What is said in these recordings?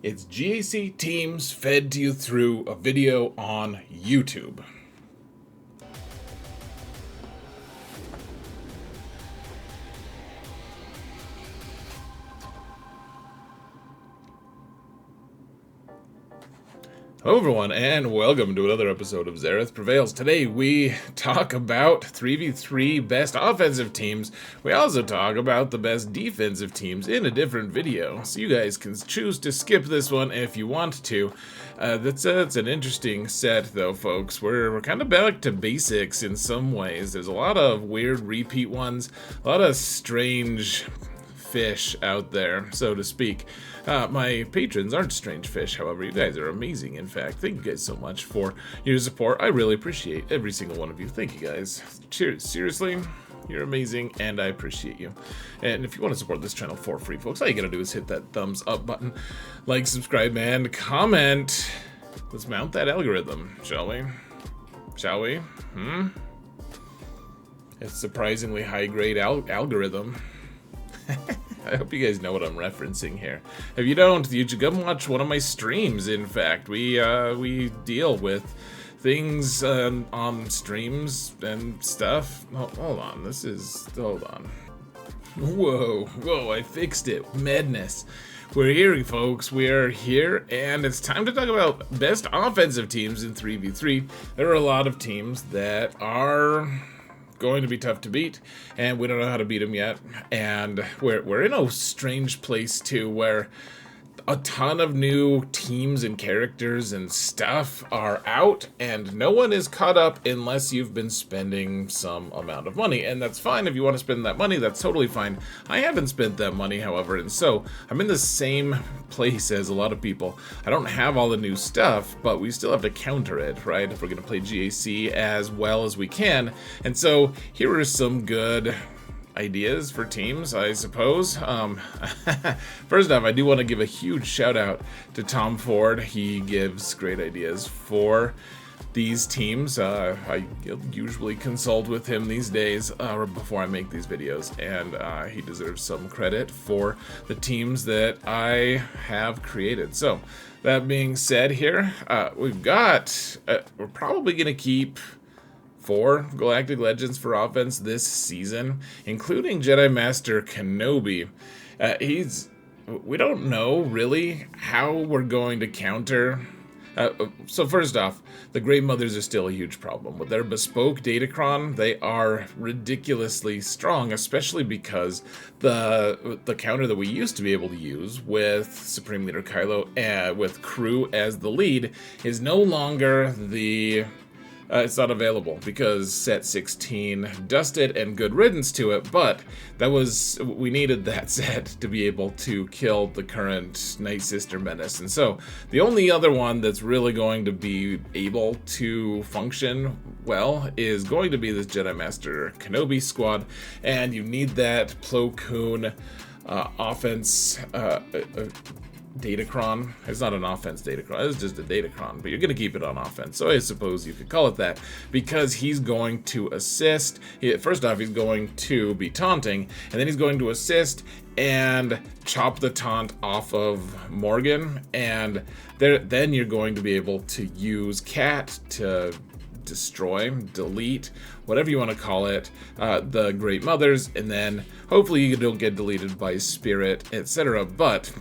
It's GAC teams fed to you through a video on YouTube. Hello everyone, and welcome to another episode of Zareth Prevails. Today we talk about 3v3 best offensive teams. We also talk about the best defensive teams in a different video. So you guys can choose to skip this one if you want to. That's an interesting set though, folks. We're kind of back to basics in some ways. There's a lot of weird repeat ones, a lot of strange fish out there, so to speak. My patrons aren't strange fish, however. You guys are amazing, in fact. Thank you guys so much for your support. I really appreciate every single one of you. Thank you guys. Cheers. Seriously, you're amazing, and I appreciate you. And if you want to support this channel for free, folks, all you gotta do is hit that thumbs up button, like, subscribe, and comment. Let's mount that algorithm, shall we? Shall we? It's surprisingly high-grade algorithm. I hope you guys know what I'm referencing here. If you don't, you should come watch one of my streams. In fact, we deal with things on streams and stuff. Oh, hold on, hold on. Whoa, I fixed it. Madness. We're here, folks. We are here, and it's time to talk about best offensive teams in 3v3. There are a lot of teams that are going to be tough to beat, and we don't know how to beat them yet. And we're in a strange place too, where a ton of new teams and characters and stuff are out, and no one is caught up unless you've been spending some amount of money. And that's fine if you want to spend that money, that's totally fine. I haven't spent that money, however, and so I'm in the same place as a lot of people. I don't have all the new stuff, but we still have to counter it, right? If we're going to play GAC as well as we can. And so here are some good ideas for teams, I suppose. First off, I do want to give a huge shout out to Tom Ford. He gives great ideas for these teams. I usually consult with him these days before I make these videos, and he deserves some credit for the teams that I have created. So that being said, here we've got we're probably gonna keep 4 Galactic Legends for offense this season, including Jedi Master Kenobi. We don't know really how we're going to counter. So first off, the Great Mothers are still a huge problem. With their bespoke Datacron, they are ridiculously strong, especially because the counter that we used to be able to use with Supreme Leader Kylo with Crew as the lead is no longer it's not available because set 16 dusted, and good riddance to it, but we needed that set to be able to kill the current Night Sister menace. And so the only other one that's really going to be able to function well is going to be this Jedi Master Kenobi squad, and you need that Plo Koon offense Datacron. It's not an offense Datacron, it's just a Datacron, but you're going to keep it on offense, so I suppose you could call it that, because he's going to assist. First off, he's going to be taunting, and then he's going to assist and chop the taunt off of Morgan, and then you're going to be able to use Cat to destroy, delete, whatever you want to call it, the Great Mothers, and then hopefully you don't get deleted by Spirit, etc. But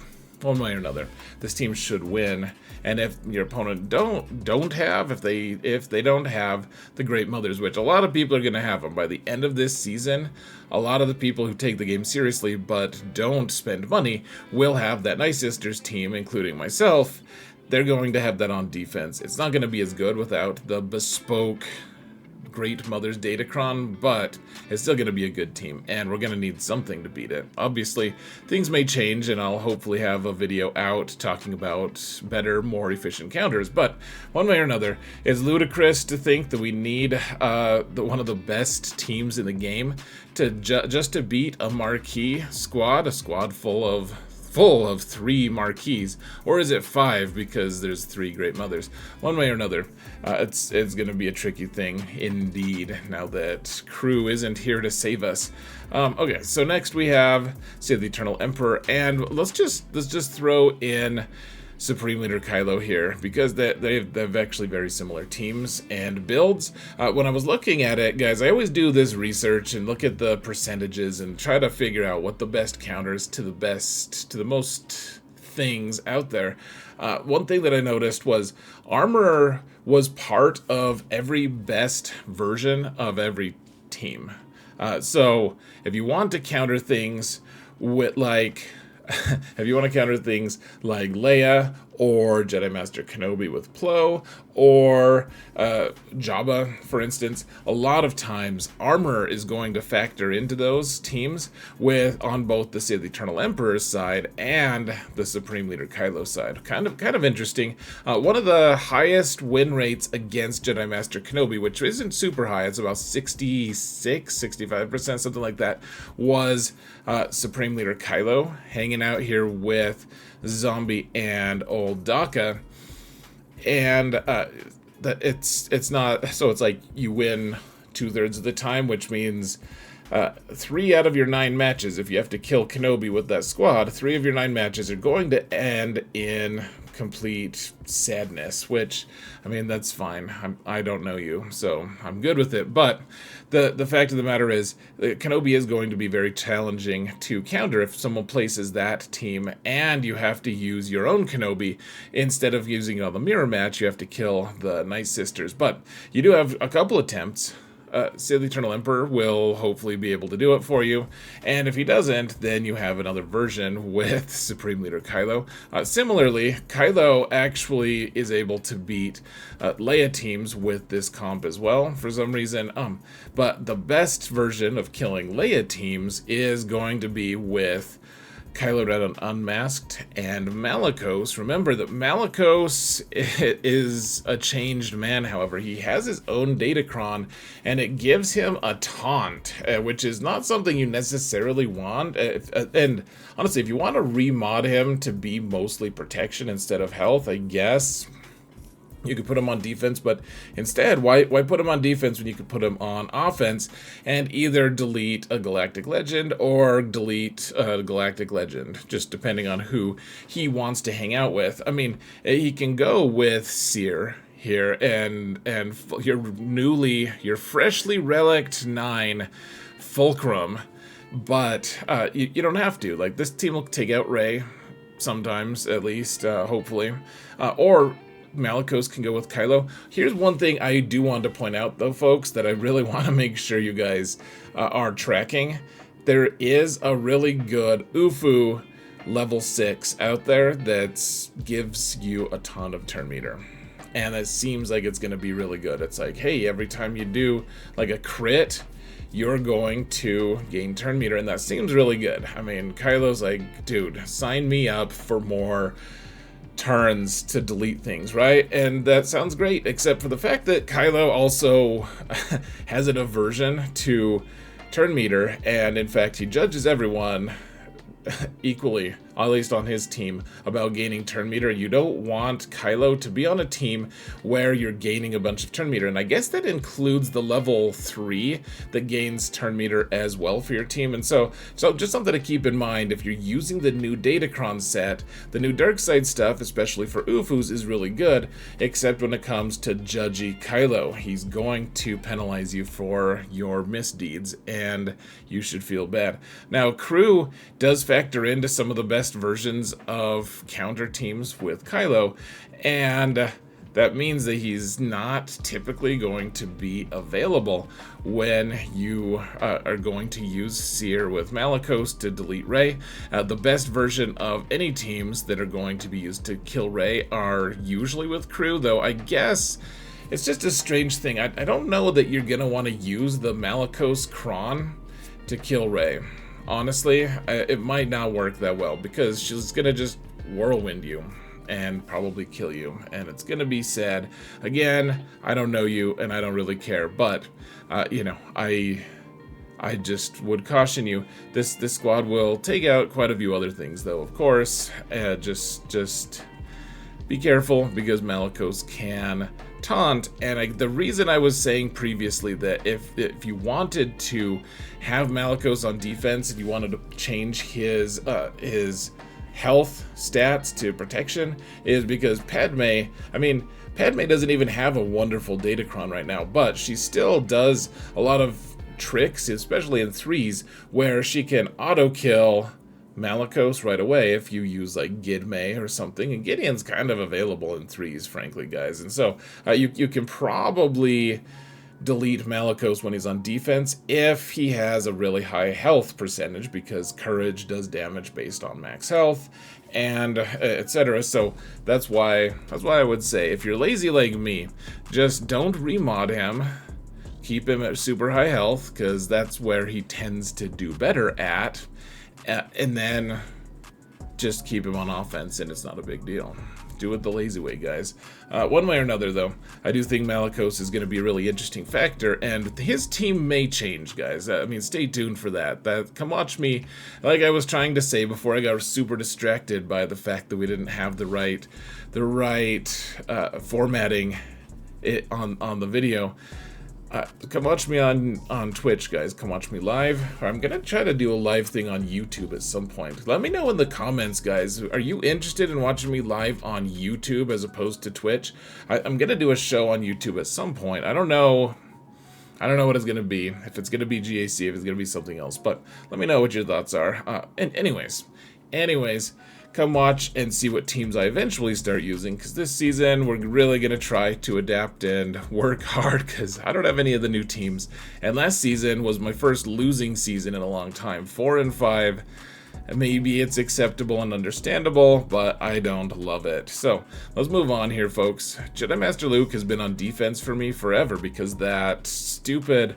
one way or another, this team should win. And if your opponent if they don't have the Great Mothers, which a lot of people are going to have them by the end of this season, a lot of the people who take the game seriously but don't spend money will have that Night Sisters team, including myself. They're going to have that on defense. It's not going to be as good without the bespoke Great Mother's Datacron, but it's still going to be a good team, and we're going to need something to beat it. Obviously, things may change, and I'll hopefully have a video out talking about better, more efficient counters, but one way or another, it's ludicrous to think that we need one of the best teams in the game to just to beat a marquee squad, a squad full of 3 marquees, or is it 5 because there's 3 Great Mothers? One way or another, it's going to be a tricky thing indeed, now that Crew isn't here to save us. Okay, so next we have Sith the Eternal Emperor, and let's just throw in Supreme Leader Kylo here, because they've actually very similar teams and builds. When I was looking at it, guys, I always do this research and look at the percentages and try to figure out what the best counters to the most things out there. One thing that I noticed was armor was part of every best version of every team. So if you want to counter things with if you want to counter things like Leia or Jedi Master Kenobi with Plo or Jabba, for instance, a lot of times armor is going to factor into those teams on both the Sith Eternal Emperor's side and the Supreme Leader Kylo side. Kind of interesting. One of the highest win rates against Jedi Master Kenobi, which isn't super high, it's about 65%, something like that, was Supreme Leader Kylo hanging out here with Zombie and old Daka, and that it's not, so it's like you win 2/3 of the time, which means 3 out of your 9 matches, if you have to kill Kenobi with that squad, 3 of your 9 matches are going to end in complete sadness, which, I mean, that's fine. I don't know you, so I'm good with it. But the fact of the matter is that Kenobi is going to be very challenging to counter if someone places that team and you have to use your own Kenobi instead of using it on the mirror match. You have to kill the Night Sisters, but you do have a couple attempts. Sith Eternal Emperor will hopefully be able to do it for you, and if he doesn't, then you have another version with Supreme Leader Kylo. Similarly, Kylo actually is able to beat Leia teams with this comp as well, for some reason. But the best version of killing Leia teams is going to be with Kylo Ren Unmasked and Malgus. Remember that Malgus is a changed man, however. He has his own Datacron, and it gives him a taunt, which is not something you necessarily want. And honestly, if you want to remod him to be mostly protection instead of health, I guess you could put him on defense, but instead, why put him on defense when you could put him on offense and either delete a Galactic Legend or delete a Galactic Legend, just depending on who he wants to hang out with. I mean, he can go with Seer here and your freshly relicked 9 Fulcrum, but you don't have to. Like, this team will take out Rey sometimes, at least, hopefully, or Malgus can go with Kylo. Here's one thing I do want to point out, though, folks, that I really want to make sure you guys are tracking. There is a really good UFU level 6 out there that gives you a ton of turn meter. And it seems like it's going to be really good. It's like, hey, every time you do like a crit, you're going to gain turn meter, and that seems really good. I mean, Kylo's like, dude, sign me up for more turns to delete things, right? And that sounds great, except for the fact that Kylo also has an aversion to turn meter, and in fact he judges everyone equally, at least on his team, about gaining turn meter. You don't want Kylo to be on a team where you're gaining a bunch of turn meter, and I guess that includes the level 3 that gains turn meter as well for your team. And so just something to keep in mind if you're using the new Datacron set. The new dark side stuff, especially for UFUs, is really good, except when it comes to judgy Kylo. He's going to penalize you for your misdeeds, and you should feel bad. Now, crew does factor into some of the best versions of counter teams with Kylo, and that means that he's not typically going to be available when you are going to use Seer with Malgus to delete Rey. The best version of any teams that are going to be used to kill Rey are usually with crew, though I guess it's just a strange thing. I don't know that you're going to want to use the Malgus Kron to kill Rey. Honestly, it might not work that well, because she's gonna just whirlwind you and probably kill you, and it's gonna be sad. Again, I don't know you, and I don't really care, but you know, I just would caution you. This squad will take out quite a few other things, though. Of course, just be careful, because Malgus can taunt, and the reason I was saying previously that if you wanted to have Malgus on defense and you wanted to change his health stats to protection is because Padme, I mean, Padme doesn't even have a wonderful Datacron right now, but she still does a lot of tricks, especially in 3s, where she can auto-kill Malgus right away if you use like Gidme or something, and Gideon's kind of available in 3s, frankly, guys, and so you can probably delete Malgus when he's on defense if he has a really high health percentage, because courage does damage based on max health and etc. So that's why I would say, if you're lazy like me, just don't remod him. Keep him at super high health, because that's where he tends to do better at, and then just keep him on offense, and it's not a big deal. Do it the lazy way, guys. One way or another, though, I do think Malgus is going to be a really interesting factor, and his team may change, guys. I mean, stay tuned for that. Come watch me. Like I was trying to say before, I got super distracted by the fact that we didn't have the right formatting on the video. Come watch me on Twitch, guys. Come watch me live. I'm gonna try to do a live thing on YouTube at some point. Let me know in the comments, guys. Are you interested in watching me live on YouTube as opposed to Twitch? I'm gonna do a show on YouTube at some point. I don't know what it's gonna be. If it's gonna be GAC, if it's gonna be something else. But let me know what your thoughts are. And anyways. Come watch and see what teams I eventually start using, because this season we're really going to try to adapt and work hard, because I don't have any of the new teams. And last season was my first losing season in a long time. 4-5. Maybe it's acceptable and understandable, but I don't love it. So let's move on here, folks. Jedi Master Luke has been on defense for me forever, because that stupid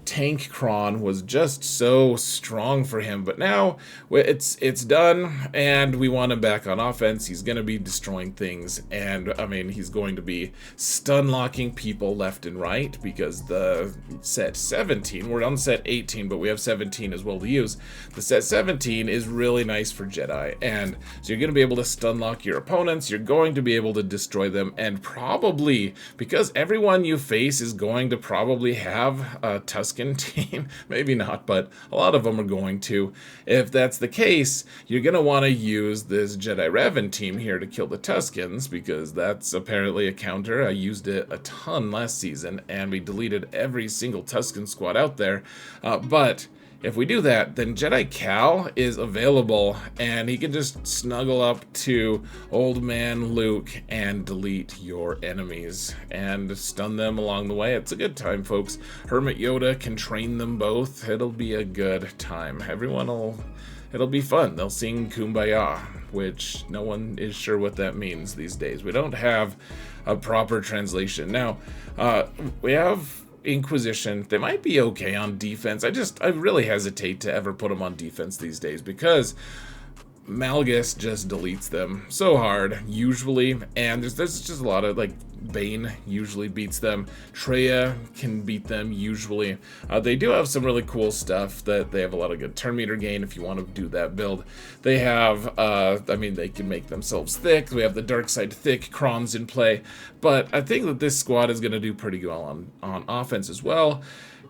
tank cron was just so strong for him, but now it's done, and we want him back on offense. He's going to be destroying things, and I mean, he's going to be stun locking people left and right, because the set 17, we're on set 18, but we have 17 as well to use. The set 17 is really nice for Jedi, and so you're going to be able to stun lock your opponents, you're going to be able to destroy them, and probably, because everyone you face is going to probably have a Tusken team, maybe not, but a lot of them are going to. If that's the case, you're going to want to use this Jedi Revan team here to kill the Tuskens, because that's apparently a counter. I used it a ton last season, and we deleted every single Tusken squad out there, but if we do that, then Jedi Cal is available, and he can just snuggle up to old man Luke and delete your enemies and stun them along the way. It's a good time, folks. Hermit Yoda can train them both. It'll be a good time. It'll be fun. They'll sing Kumbaya, which no one is sure what that means these days. We don't have a proper translation. Now, we have Inquisition. They might be okay on defense. I really hesitate to ever put them on defense these days, because Malgus just deletes them so hard usually, and there's just a lot of, like, Bane usually beats them. Traya can beat them usually. They do have some really cool stuff. That they have a lot of good turn meter gain if you want to do that build. They have, I mean, they can make themselves thick. We have the dark side thick crons in play, but I think that this squad is going to do pretty well on offense as well.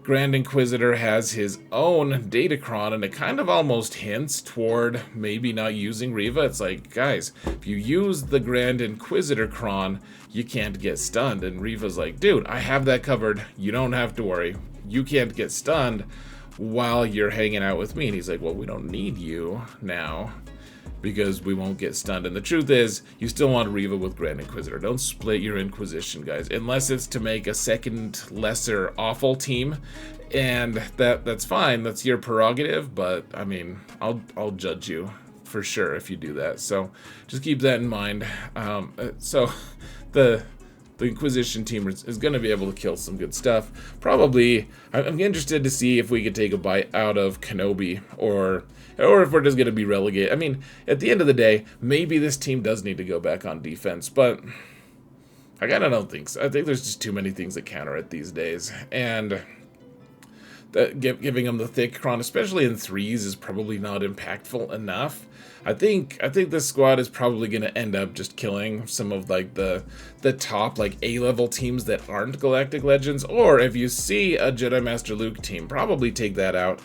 Grand Inquisitor has his own Datacron, and it kind of almost hints toward maybe not using Reva. It's like, guys, if you use the Grand Inquisitor cron, you can't get stunned. And Reva's like, dude, I have that covered. You don't have to worry. You can't get stunned while you're hanging out with me. And he's like, well, we don't need you now, because we won't get stunned. And the truth is, you still want Reva with Grand Inquisitor. Don't split your Inquisition, guys, unless it's to make a second lesser awful team, and that's fine. That's your prerogative, but I mean, I'll judge you for sure if you do that. So just keep that in mind. So the Inquisition team is going to be able to kill some good stuff. Probably, I'm interested to see if we could take a bite out of Kenobi, or if we're just going to be relegated. I mean, at the end of the day, maybe this team does need to go back on defense, but I kind of don't think so. I think there's just too many things that counter it these days, and giving them the thick cron, especially in 3s, is probably not impactful enough. I think this squad is probably going to end up just killing some of, like, the top, like, A-level teams that aren't Galactic Legends, or if you see a Jedi Master Luke team, probably take that out.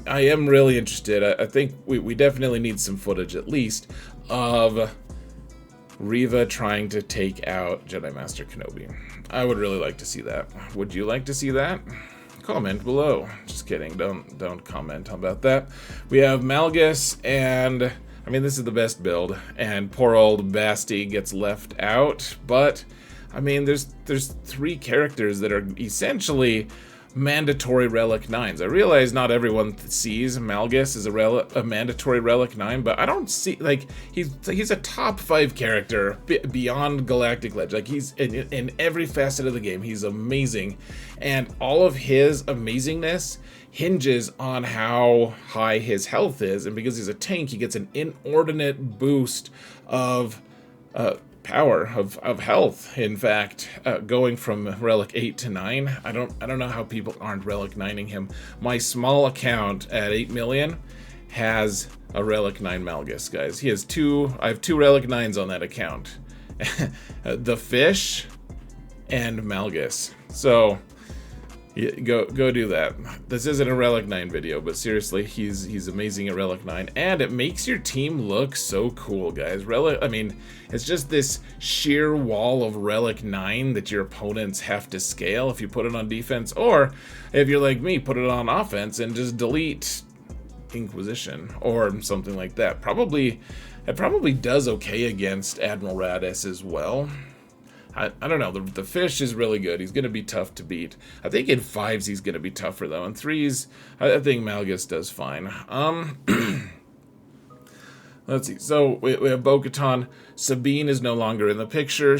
I am really interested. I think we definitely need some footage, at least, of Reva trying to take out Jedi Master Kenobi. I would really like to see that. Would you like to see that? Comment below. Just kidding. Don't comment about that. We have Malgus, and I mean, this is the best build, and poor old Basti gets left out, but I mean, there's 3 characters that are essentially mandatory Relic 9s. I realize not everyone sees Malgus as a mandatory Relic 9, but I don't see, like, he's a top 5 character beyond Galactic Legend. Like, he's in every facet of the game. He's amazing, and all of his amazingness hinges on how high his health is, and because he's a tank, he gets an inordinate boost of power of health. In fact, going from Relic 8 to 9, I don't know how people aren't Relic 9ing him. My small account at 8 million has a Relic 9 Malgus, guys. He has I have 2 Relic 9s on that account. The fish and Malgus. So yeah, go do that. This isn't a Relic 9 video, but seriously, he's amazing at Relic 9, and it makes your team look so cool, guys. I mean, it's just this sheer wall of Relic 9 that your opponents have to scale if you put it on defense, or if you're like me, put it on offense and just delete Inquisition or something like that. It probably does okay against Admiral Radis as well. I don't know. The fish is really good. He's going to be tough to beat. I think in 5s he's going to be tougher, though. In 3s, I think Malgus does fine. Let's see. So we have Bo-Katan. Sabine is no longer in the picture.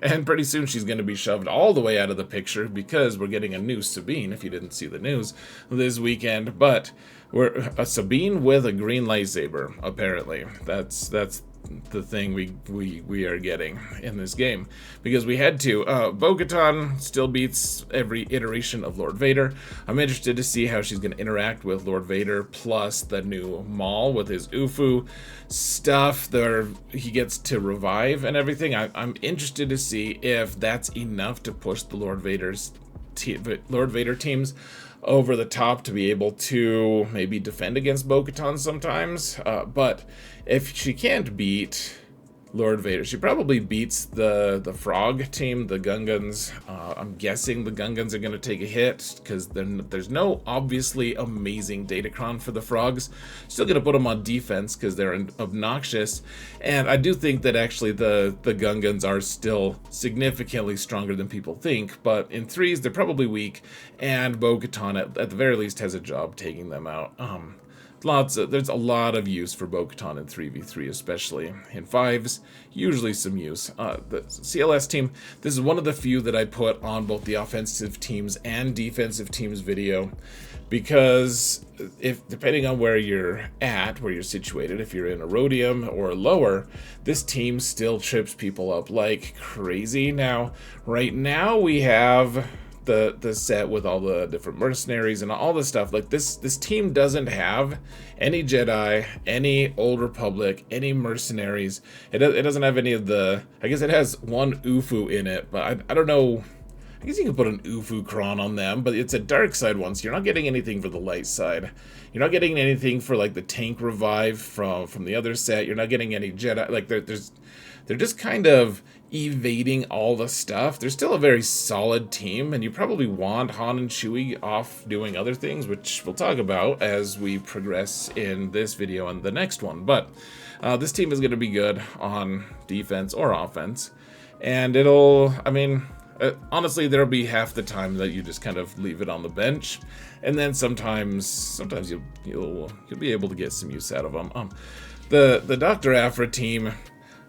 And pretty soon she's going to be shoved all the way out of the picture because we're getting a new Sabine, if you didn't see the news, this weekend. But we're a Sabine with a green lightsaber, apparently. That's the thing we are getting in this game, because we had to. Bo-Katan still beats every iteration of Lord Vader. I'm interested to see how she's going to interact with Lord Vader, plus the new Maul with his Ufu stuff that he gets to revive and everything. I'm interested to see if that's enough to push the Lord Vader teams over the top to be able to maybe defend against Bo-Katan sometimes. But if she can't beat Lord Vader, she probably beats the Frog team, the Gungans. I'm guessing the Gungans are going to take a hit because there's no obviously amazing Datacron for the Frogs. Still going to put them on defense because they're obnoxious. And I do think that actually the Gungans are still significantly stronger than people think. But in 3s, they're probably weak. And Bo-Katan, at the very least, has a job taking them out. There's a lot of use for Bo-Katan in 3v3, especially. In 5s, usually some use. The CLS team, this is one of the few that I put on both the offensive teams and defensive teams video, because depending on where you're at, where you're situated, if you're in a Rhodium or lower, this team still trips people up like crazy. Now, right now we have the set with all the different mercenaries and all the stuff. Like this team doesn't have any Jedi, any Old Republic, any mercenaries. It doesn't have any of the, I guess it has one Ufu in it, but I don't know. I guess you can put an Ufu Kron on them, but it's a dark side one, so you're not getting anything for the light side. You're not getting anything for like the tank revive from the other set. You're not getting any Jedi. Like they're just kind of evading all the stuff. They're still a very solid team, and you probably want Han and Chewie off doing other things, which we'll talk about as we progress in this video and the next one. But this team is going to be good on defense or offense, and honestly, there'll be half the time that you just kind of leave it on the bench, and then sometimes you'll be able to get some use out of them. The Dr. Aphra team,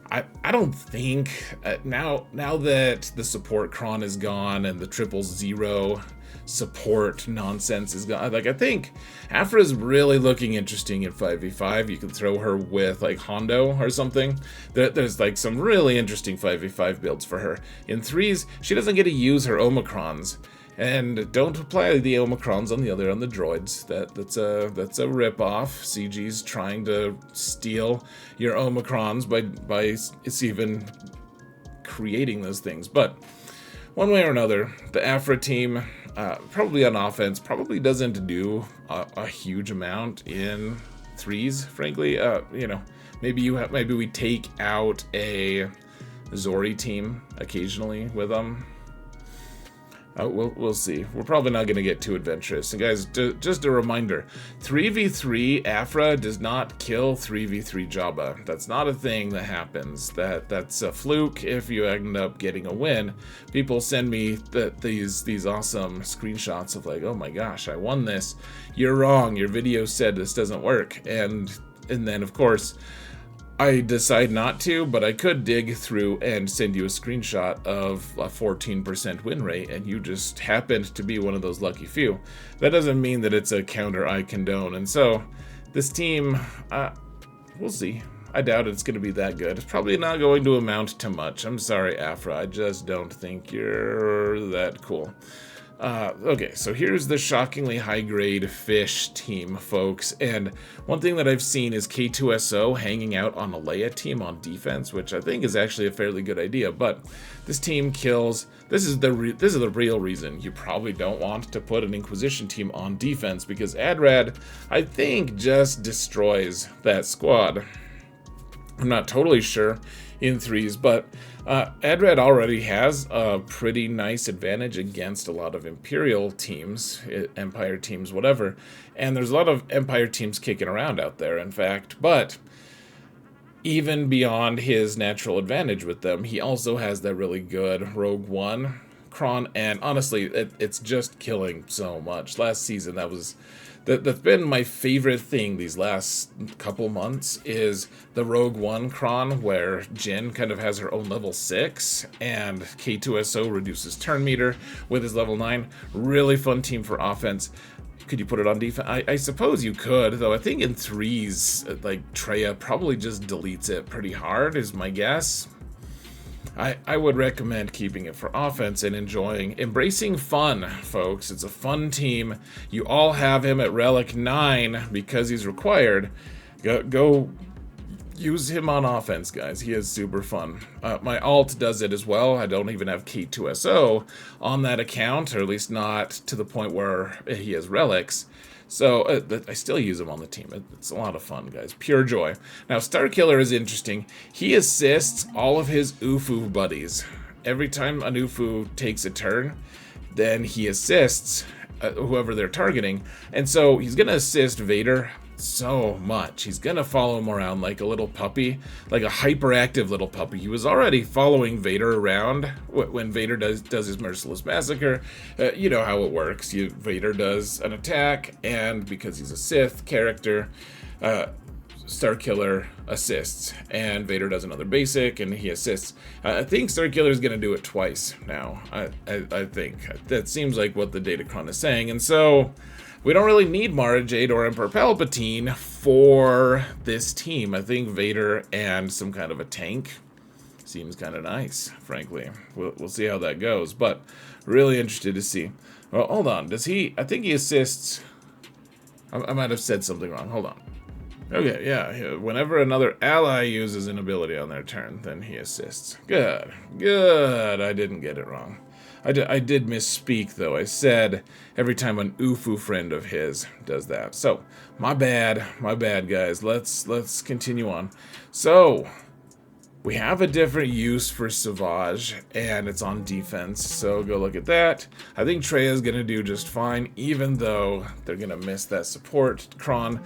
I don't think now that the support cron is gone and the 000 support nonsense is gone, like I think Aphra is really looking interesting in 5v5. You can throw her with like Hondo or something. There's like some really interesting 5v5 builds for her. In 3s, she doesn't get to use her Omicrons. And don't apply the Omicrons on the droids. That's a rip-off. CG's trying to steal your Omicrons by it's even creating those things. But one way or another, the Aphra team, probably on offense, probably doesn't do a huge amount in 3s, frankly. Maybe maybe we take out a Zori team occasionally with them. We'll see. We're probably not going to get too adventurous. And guys, just a reminder, 3v3 Aphra does not kill 3v3 Jabba. That's not a thing that happens. That's a fluke if you end up getting a win. People send me these awesome screenshots of like, oh my gosh, I won this. You're wrong. Your video said this doesn't work. And then, of course, I decide not to, but I could dig through and send you a screenshot of a 14% win rate, and you just happened to be one of those lucky few. That doesn't mean that it's a counter I condone, and so this team, we'll see. I doubt it's going to be that good. It's probably not going to amount to much. I'm sorry, Aphra. I just don't think you're that cool. Okay, so here's the shockingly high-grade fish team, folks, and one thing that I've seen is K-2SO hanging out on a Leia team on defense, which I think is actually a fairly good idea, but this team kills... This is the real reason you probably don't want to put an Inquisition team on defense, because Adrad, I think, just destroys that squad. I'm not totally sure in threes, but Adrad already has a pretty nice advantage against a lot of Imperial teams, Empire teams, whatever, and there's a lot of Empire teams kicking around out there, in fact, but even beyond his natural advantage with them, he also has that really good Rogue One Kron, and honestly, it's just killing so much. Last season, that's been my favorite thing these last couple months, is the Rogue One Kron, where Jyn kind of has her own level 6, and K-2SO reduces turn meter with his level 9. Really fun team for offense. Could you put it on defense? I suppose you could, though I think in threes, like, Traya probably just deletes it pretty hard, is my guess. I would recommend keeping it for offense and embracing fun, folks. It's a fun team. You all have him at Relic 9 because he's required. Go use him on offense, guys. He is super fun. My alt does it as well. I don't even have K-2SO on that account, or at least not to the point where he has relics. So I still use him on the team. It's a lot of fun, guys. Pure joy. Now, Starkiller is interesting. He assists all of his Ufu buddies. Every time an Ufu takes a turn, then he assists whoever they're targeting. And so he's going to assist Vader so much. He's going to follow him around like a little puppy, like a hyperactive little puppy. He was already following Vader around when Vader does his merciless massacre. You know how it works. Vader does an attack, and because he's a Sith character, Starkiller assists, and Vader does another basic, and he assists. I think Starkiller is going to do it twice now. I think that seems like what the Datacron is saying, and so we don't really need Mara Jade or Emperor Palpatine for this team. I think Vader and some kind of a tank seems kind of nice, frankly. We'll see how that goes, but really interested to see. Well, hold on. Does he... I think he assists... I might have said something wrong. Hold on. Okay, yeah. Whenever another ally uses an ability on their turn, then he assists. Good. Good. I didn't get it wrong. I did misspeak, though. I said every time an Ufu friend of his does that. So, my bad, guys. Let's continue on. So, we have a different use for Savage, and it's on defense, so go look at that. I think Traya's gonna do just fine, even though they're gonna miss that support Kron.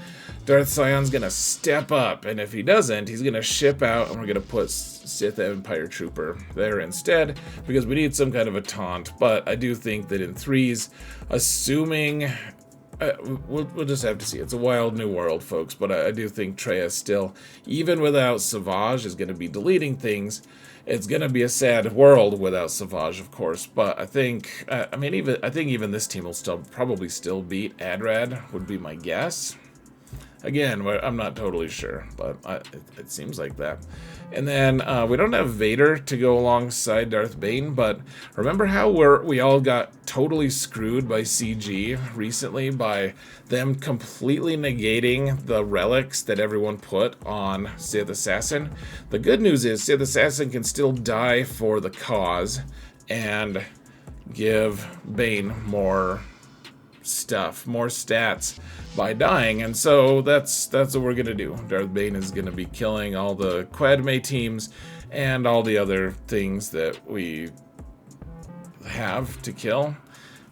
Darth Sion's gonna step up, and if he doesn't, he's gonna ship out, and we're gonna put Sith Empire Trooper there instead, because we need some kind of a taunt. But I do think that in threes, assuming... we'll just have to see. It's a wild new world, folks, but I do think Traya still, even without Savage, is going to be deleting things. It's going to be a sad world without Savage, of course, but I think, I think even this team will probably still beat Adrad, would be my guess. Again, I'm not totally sure, but it seems like that. And then we don't have Vader to go alongside Darth Bane, but remember how we all got totally screwed by CG recently by them completely negating the relics that everyone put on Sith Assassin? The good news is Sith Assassin can still die for the cause and give Bane more stuff, more stats by dying, and so that's what we're gonna do. Darth Bane is gonna be killing all the Quadme teams and all the other things that we have to kill,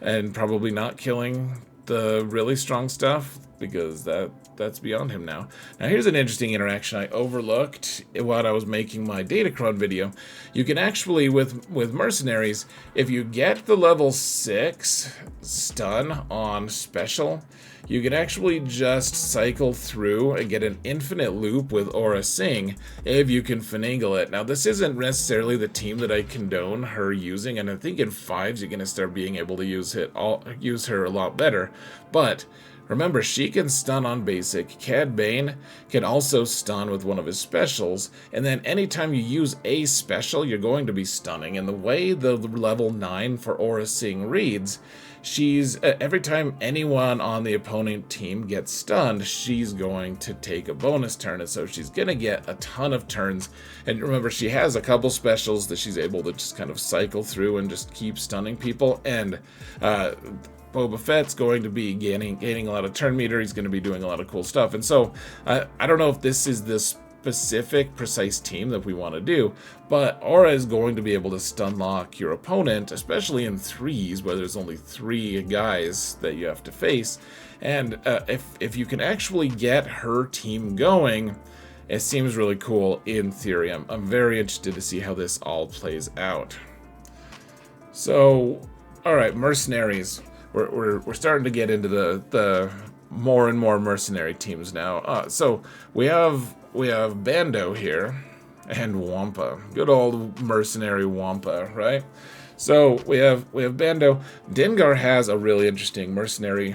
and probably not killing the really strong stuff, because that's beyond him now. Now here's an interesting interaction I overlooked while I was making my Datacron video. You can actually, with mercenaries, if you get the level 6 stun on special, you can actually just cycle through and get an infinite loop with Aura Singh if you can finagle it. Now this isn't necessarily the team that I condone her using, and I think in 5s you're going to start being able to use her a lot better, but remember, she can stun on basic. Cad Bane can also stun with one of his specials, and then anytime you use a special, you're going to be stunning. And the way the level 9 for Aura Singh reads, she's every time anyone on the opponent team gets stunned, she's going to take a bonus turn, and so she's gonna get a ton of turns. And remember, she has a couple specials that she's able to just kind of cycle through and just keep stunning people. And Boba Fett's going to be gaining a lot of turn meter. He's going to be doing a lot of cool stuff. And so I don't know if this is the specific, precise team that we want to do, but Aura is going to be able to stun lock your opponent, especially in 3s where there's only 3 guys that you have to face. And if you can actually get her team going, it seems really cool in theory. I'm very interested to see how this all plays out. So, all right, mercenaries. We're starting to get into the more and more mercenary teams now. So we have Bando here and Wampa, good old mercenary Wampa, right? So we have Bando. Dengar has a really interesting mercenary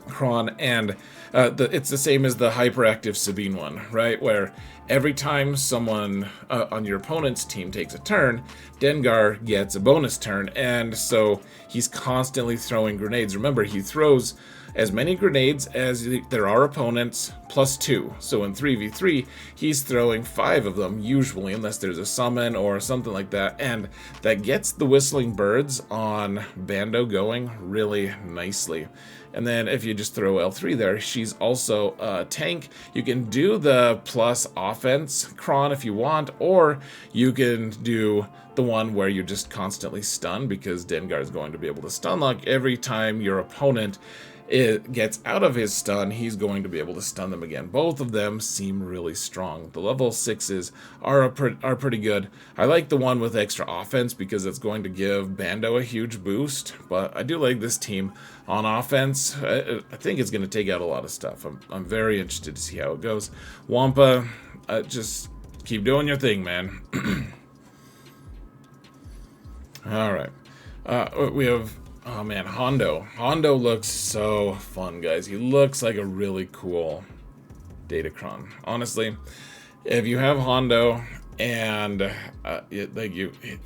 cron, and it's the same as the hyperactive Sabine one, right? Where every time someone on your opponent's team takes a turn, Dengar gets a bonus turn, and so he's constantly throwing grenades. Remember, he throws as many grenades as there are opponents, plus 2. So in 3v3, he's throwing 5 of them, usually, unless there's a summon or something like that, and that gets the Whistling Birds on Bando going really nicely. And then if you just throw L3 there, she's also a tank. You can do the plus offense cron if you want, or you can do the one where you just constantly stun, because Dengar is going to be able to stun lock every time your opponent gets out of his stun. He's going to be able to stun them again. Both of them seem really strong. The level 6s are pretty good. I like the one with extra offense because it's going to give Bando a huge boost, but I do like this team on offense. I think it's going to take out a lot of stuff. I'm very interested to see how it goes. Wampa, just keep doing your thing, man. All right. We have... oh man, Hondo. Hondo looks so fun, guys. He looks like a really cool Datacron. Honestly, if you have Hondo and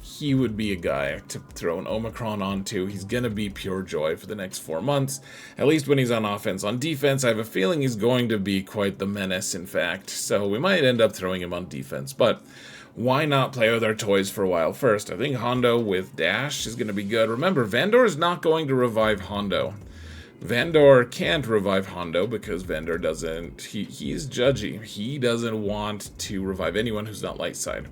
he would be a guy to throw an Omicron onto. He's gonna be pure joy for the next 4 months, at least when he's on offense. On defense, I have a feeling he's going to be quite the menace, in fact. So we might end up throwing him on defense, but why not play with our toys for a while first? I think Hondo with Dash is going to be good. Remember, Vandor is not going to revive Hondo. Vandor can't revive Hondo because Vandor doesn't... He's judgy. He doesn't want to revive anyone who's not light side.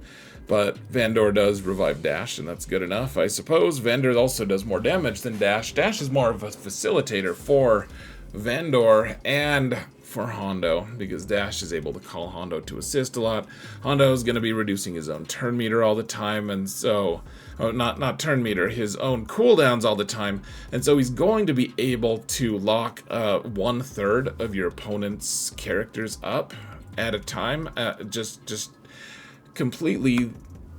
But Vandor does revive Dash, and that's good enough, I suppose. Vandor also does more damage than Dash. Dash is more of a facilitator for Vandor and for Hondo, because Dash is able to call Hondo to assist a lot. Hondo is going to be reducing his own turn meter all the time, and so... oh, not turn meter, his own cooldowns all the time, and so he's going to be able to lock 1/3 of your opponent's characters up at a time, just completely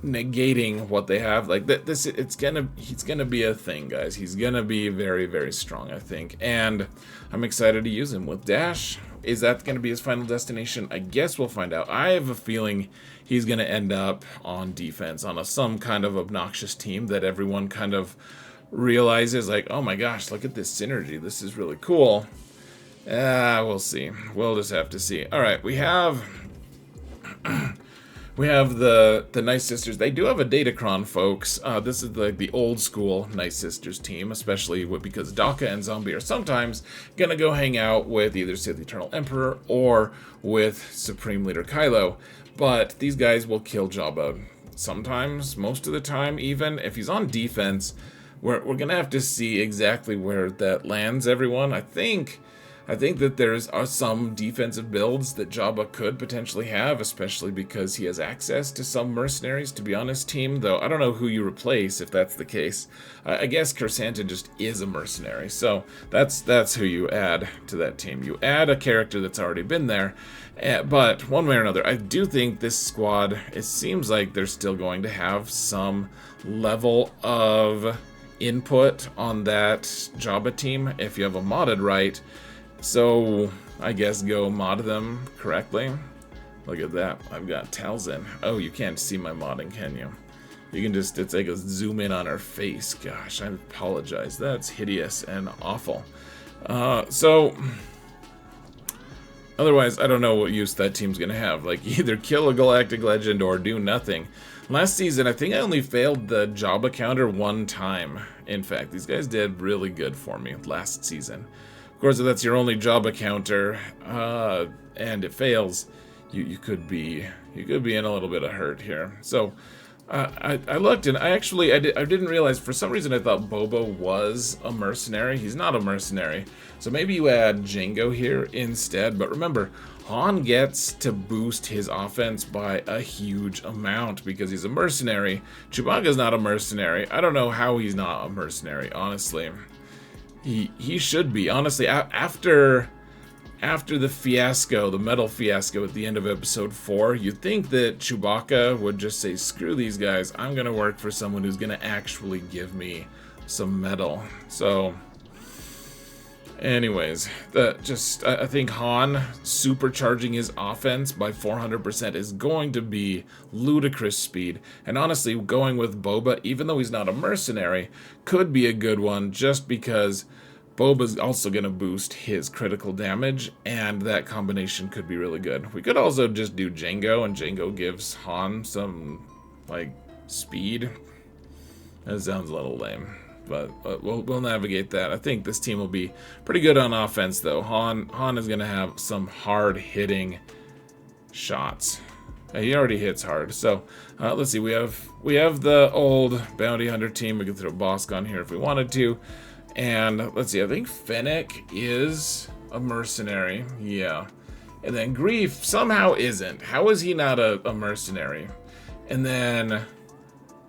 negating what they have. Like he's gonna be a thing, guys. He's gonna be very, very strong, I think, and I'm excited to use him with Dash. Is that going to be his final destination? I guess we'll find out. I have a feeling he's going to end up on defense on some kind of obnoxious team that everyone kind of realizes, like, oh my gosh, look at this synergy. This is really cool. We'll see. We'll just have to see. All right, we have We have the Night Sisters. They do have a Datacron, folks. This is the old school Night Sisters team, especially because Daka and Zombie are sometimes gonna go hang out with either Sith Eternal Emperor or with Supreme Leader Kylo. But these guys will kill Jabba. Sometimes, most of the time, even if he's on defense, we're gonna have to see exactly where that lands. Everyone, I think that there's some defensive builds that Jabba could potentially have, especially because he has access to some mercenaries to be on his team, though I don't know who you replace if that's the case. I guess Kersanta just is a mercenary, so that's who you add to that team. You add a character that's already been there, but one way or another, I do think this squad, it seems like they're still going to have some level of input on that Jabba team if you have a modded right. So, I guess go mod them correctly. Look at that. I've got Talzin. Oh, you can't see my modding, can you? You can just, it's like a zoom in on her face. Gosh, I apologize. That's hideous and awful. So, otherwise, I don't know what use that team's gonna have. Like, either kill a Galactic Legend or do nothing. Last season, I think I only failed the Jabba counter one time. In fact, these guys did really good for me last season. Of course, if that's your only Jabba counter, and it fails, you could be in a little bit of hurt here. So, I looked and I didn't realize, for some reason I thought Boba was a mercenary. He's not a mercenary. So maybe you add Jango here instead. But remember, Han gets to boost his offense by a huge amount because he's a mercenary. Chewbacca's not a mercenary. I don't know how he's not a mercenary, honestly. He should be, honestly. After the fiasco, the metal fiasco at the end of episode 4, you'd think that Chewbacca would just say, screw these guys, I'm gonna work for someone who's gonna actually give me some metal. So, anyways, I think Han supercharging his offense by 400% is going to be ludicrous speed. And honestly, going with Boba, even though he's not a mercenary, could be a good one just because Boba's also going to boost his critical damage, and that combination could be really good. We could also just do Jango, and Jango gives Han some, like, speed. That sounds a little lame. But we'll navigate that. I think this team will be pretty good on offense, though. Han is going to have some hard-hitting shots. He already hits hard. So let's see. We have the old bounty hunter team. We could throw Bosk on here if we wanted to. And let's see. I think Fennec is a mercenary. Yeah. And then Grief somehow isn't. How is he not a mercenary? And then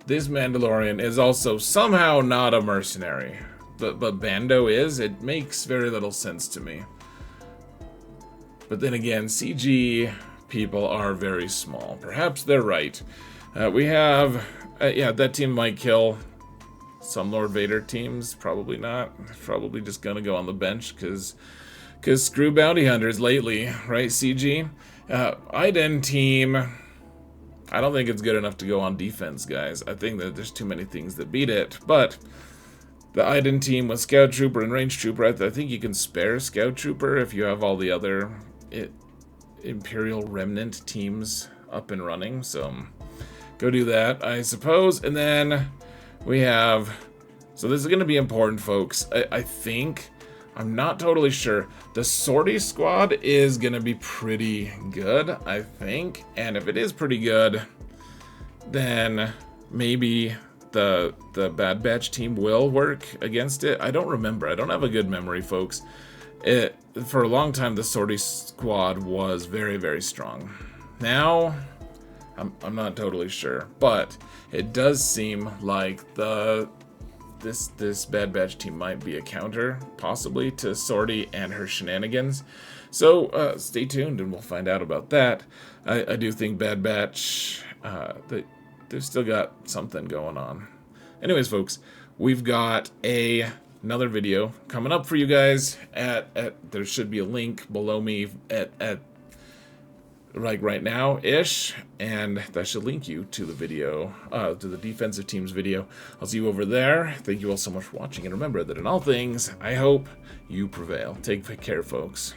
this Mandalorian is also somehow not a mercenary, but Bando is. It makes very little sense to me. But then again, CG people are very small. Perhaps they're right. We have, yeah, that team might kill some Lord Vader teams. Probably not. Probably just gonna go on the bench because screw bounty hunters lately, right? CG. Iden team. I don't think it's good enough to go on defense, guys. I think that there's too many things that beat it. But the Iden team with Scout Trooper and Range Trooper, I think you can spare Scout Trooper if you have all the other Imperial Remnant teams up and running. So go do that, I suppose. And then we have... So this is going to be important, folks. I think... I'm not totally sure. The sortie squad is going to be pretty good, I think. And if it is pretty good, then maybe the Bad Batch team will work against it. I don't remember. I don't have a good memory, folks. For a long time, the sortie squad was very, very strong. Now, I'm not totally sure. But it does seem like this Bad Batch team might be a counter, possibly, to Sortie and her shenanigans. So, stay tuned and we'll find out about that. I do think Bad Batch, they've still got something going on. Anyways, folks, we've got another video coming up for you guys. There should be a link below me at like right now-ish, and that should link you to the video, to the defensive team's video. I'll see you over there. Thank you all so much for watching, and remember that in all things, I hope you prevail. Take care, folks.